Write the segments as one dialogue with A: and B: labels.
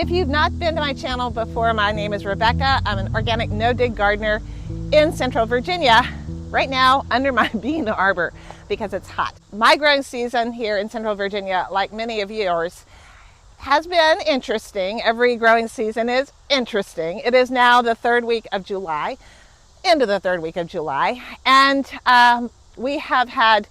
A: If you've not been to my channel before, my name is Rebecca. I'm an organic no-dig gardener in Central Virginia, right now under my bean arbor because it's hot. My growing season here in Central Virginia, like many of yours, has been interesting. Every growing season is interesting. It is now the third week of July, into the third week of July, and we have had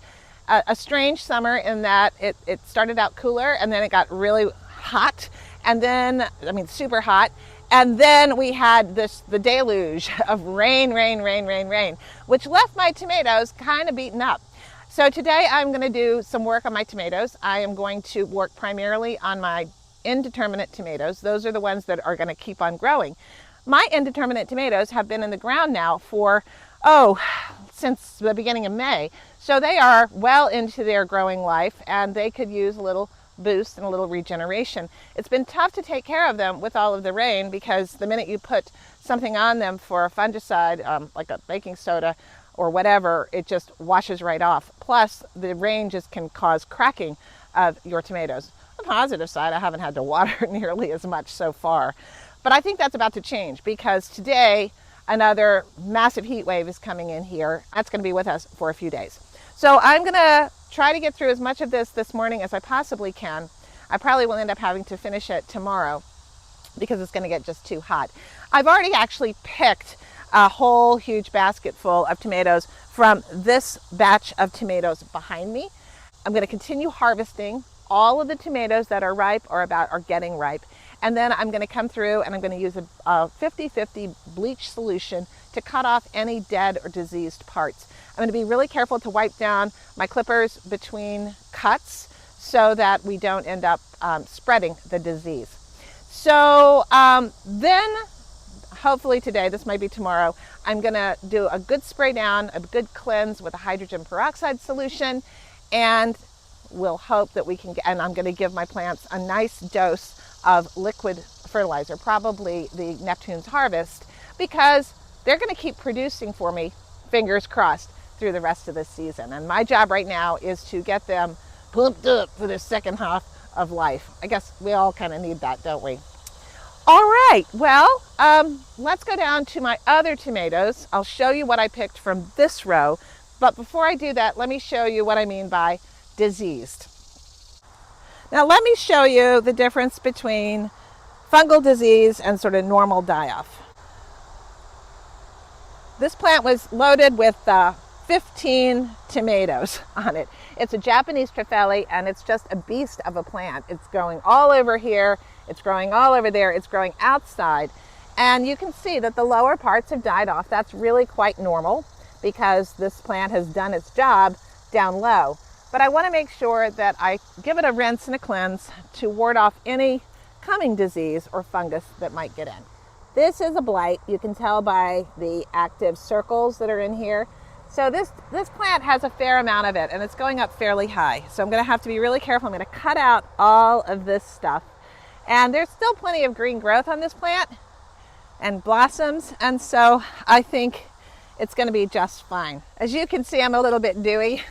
A: a strange summer in that it started out cooler and then it got really hot, and then, super hot, and then we had the deluge of rain, which left my tomatoes kind of beaten up. So today I'm going to do some work on my tomatoes. I am going to work primarily on my indeterminate tomatoes. Those are the ones that are going to keep on growing. My indeterminate tomatoes have been in the ground now for, since the beginning of May. So they are well into their growing life and they could use a little boost and a little regeneration. It's been tough to take care of them with all of the rain because the minute you put something on them for a fungicide, like a baking soda or whatever, it just washes right off. Plus, the rain just can cause cracking of your tomatoes. On the positive side, I haven't had to water nearly as much so far. But I think that's about to change because today another massive heat wave is coming in here. That's going to be with us for a few days. So I'm going to try to get through as much of this morning as I possibly can. I probably will end up having to finish it tomorrow because it's going to get just too hot. I've already actually picked a whole huge basket full of tomatoes from this batch of tomatoes behind me. I'm going to continue harvesting all of the tomatoes that are ripe or are getting ripe. And then I'm going to come through and I'm going to use a 50-50 bleach solution to cut off any dead or diseased parts. I'm going to be really careful to wipe down my clippers between cuts so that we don't end up spreading the disease. So then hopefully today, this might be tomorrow, I'm going to do a good spray down, a good cleanse with a hydrogen peroxide solution, and we'll hope that we can get, and I'm going to give my plants a nice dose of liquid fertilizer, probably the Neptune's Harvest, because they're going to keep producing for me, fingers crossed, through the rest of this season. And my job right now is to get them pumped up for the second half of life. I guess we all kind of need that, don't we? All right, well, let's go down to my other tomatoes. I'll show you what I picked from this row, but before I do that, let me show you what I mean by diseased. Now let me show you the difference between fungal disease and sort of normal die-off. This plant was loaded with 15 tomatoes on it. It's a Japanese trifele and it's just a beast of a plant. It's growing all over here, it's growing all over there, it's growing outside. And you can see that the lower parts have died off. That's really quite normal because this plant has done its job down low. But I want to make sure that I give it a rinse and a cleanse to ward off any coming disease or fungus that might get in. This is a blight. You can tell by the active circles that are in here. So this plant has a fair amount of it and it's going up fairly high. So I'm going to have to be really careful. I'm going to cut out all of this stuff. And there's still plenty of green growth on this plant and blossoms. And so I think it's going to be just fine. As you can see, I'm a little bit dewy.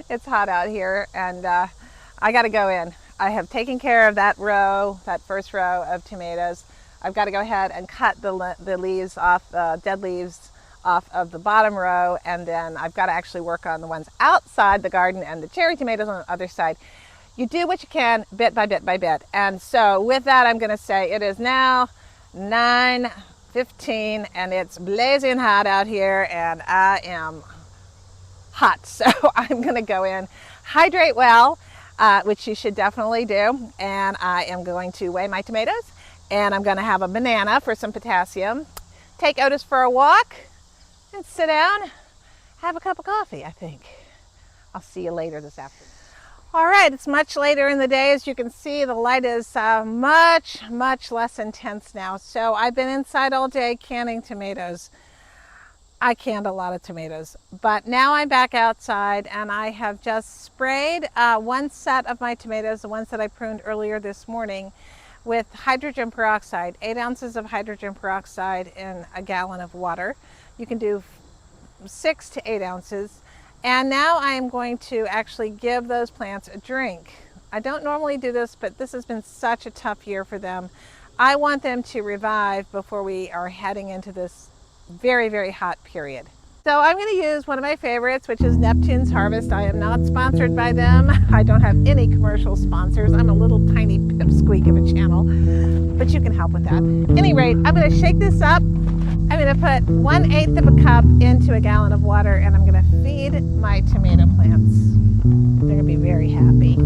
A: It's hot out here and I got to go in. I have taken care of that row, that first row of tomatoes. I've got to go ahead and cut the leaves off, dead leaves off of the bottom row, and then I've got to actually work on the ones outside the garden and the cherry tomatoes on the other side. You do what you can bit by bit by bit. And so with that, I'm going to say it is now 9:15 and it's blazing hot out here and I am hot. So I'm going to go in, hydrate well, which you should definitely do. And I am going to weigh my tomatoes and I'm going to have a banana for some potassium, take Otis for a walk and sit down, have a cup of coffee, I think. I'll see you later this afternoon. All right, it's much later in the day. As you can see, the light is much less intense now. So I've been inside all day canning tomatoes. I canned a lot of tomatoes, but now I'm back outside and I have just sprayed one set of my tomatoes, the ones that I pruned earlier this morning, with hydrogen peroxide, 8 ounces of hydrogen peroxide in a gallon of water. You can do 6 to 8 ounces. And now I'm going to actually give those plants a drink I don't normally do this, but this has been such a tough year for them. I want them to revive before we are heading into this very, very hot period. So I'm going to use one of my favorites, which is Neptune's Harvest. I am not sponsored by them. I don't have any commercial sponsors. I'm a little tiny pipsqueak of a channel, but you can help with that. At any rate, I'm going to shake this up. I'm going to put 1/8 of a cup into a gallon of water, and I'm going to feed my tomato plants. They're going to be very happy.